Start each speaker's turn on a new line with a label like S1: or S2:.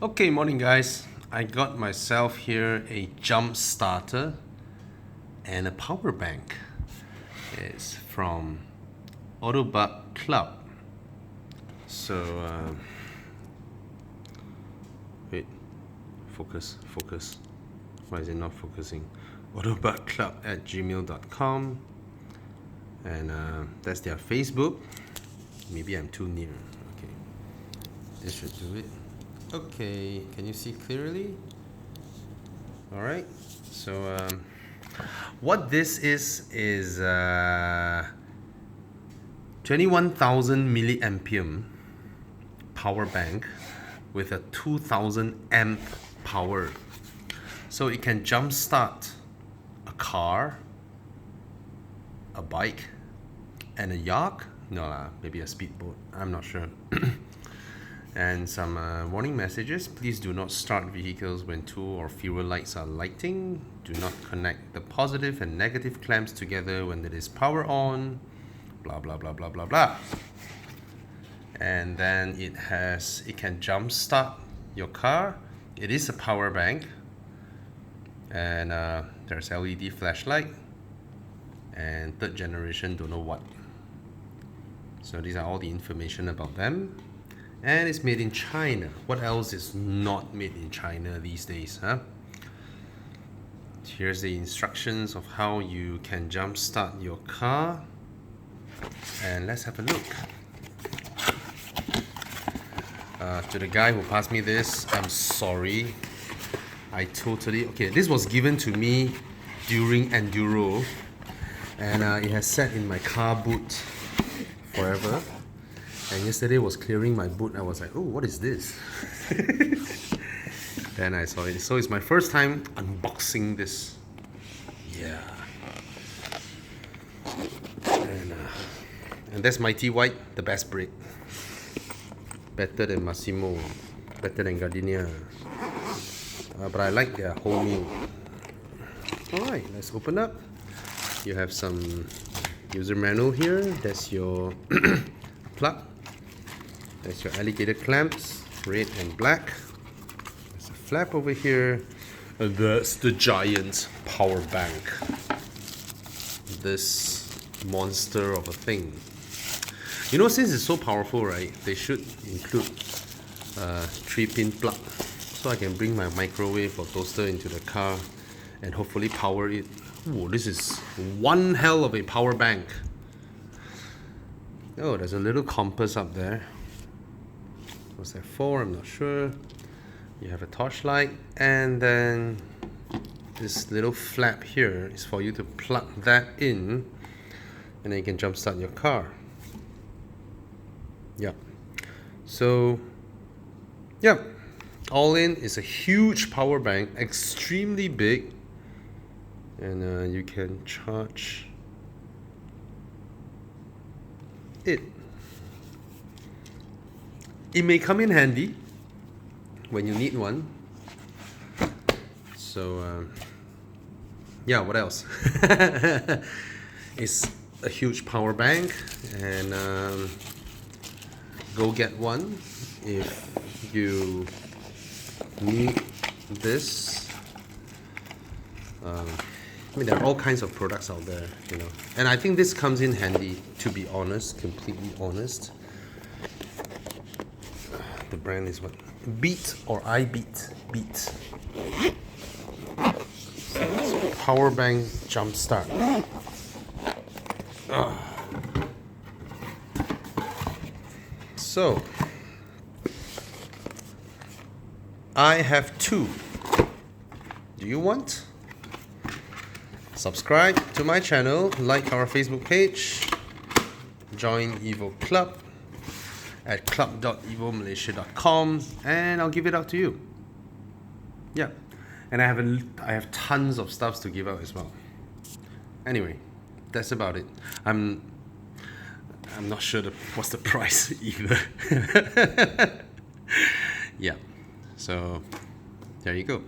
S1: Okay, morning guys. I got myself here a jump starter and a power bank. It's from Autobug Club. So, wait, focus. Why is it not focusing? autobugclub@gmail.com, and that's their Facebook. Maybe I'm too near. Okay, this should do it. Okay, can you see clearly? All right. So, what this is 21,000 milliampere power bank with a 2,000 amp power. So it can jumpstart a car, a bike, and a yacht. No lah, maybe a speedboat. I'm not sure. And some warning messages. Please do not start vehicles when two or fewer lights are lighting. Do not connect the positive and negative clamps together when it is power on. Blah blah blah blah blah blah. And then it can jump start your car. It is a power bank, and there's LED flashlight and third generation don't know what. So these are all the information about them. And it's made in China. What else is not made in China these days, huh? Here's the instructions of how you can jumpstart your car. And let's have a look. To the guy who passed me this, I'm sorry. Okay, this was given to me during Enduro. And it has sat in my car boot forever. And yesterday was clearing my boot. I was like, oh, what is this? Then I saw it. So it's my first time unboxing this. Yeah. And that's Mighty White, the best brake. Better than Massimo. Better than Gardenia. But I like their whole meal. Alright, let's open up. You have some user manual here. That's your plug. That's your alligator clamps, red and black. There's a flap over here. And that's the giant power bank. This monster of a thing. You know, since it's so powerful, right, they should include a 3-pin plug. So I can bring my microwave or toaster into the car and hopefully power it. Ooh, this is one hell of a power bank. Oh, there's a little compass up there. What's that for? I'm not sure. You have a torchlight, and then this little flap here is for you to plug that in, and then you can jumpstart your car. Yeah. So, yeah. All in is a huge power bank, extremely big, and you can charge it. It may come in handy when you need one. So, yeah, what else? It's a huge power bank, and go get one if you need this. I mean, there are all kinds of products out there, you know. And I think this comes in handy, to be honest, completely honest. The brand is what? Beat or iBeat? Beat. Power bank jumpstart. So, I have two. Do you want? Subscribe to my channel, like our Facebook page, join Evo Club at club.evomalaysia.com, and I'll give it out to you. Yeah, and I have tons of stuff to give out as well. Anyway, that's about it. I'm not sure what's the price either. Yeah, so there you go.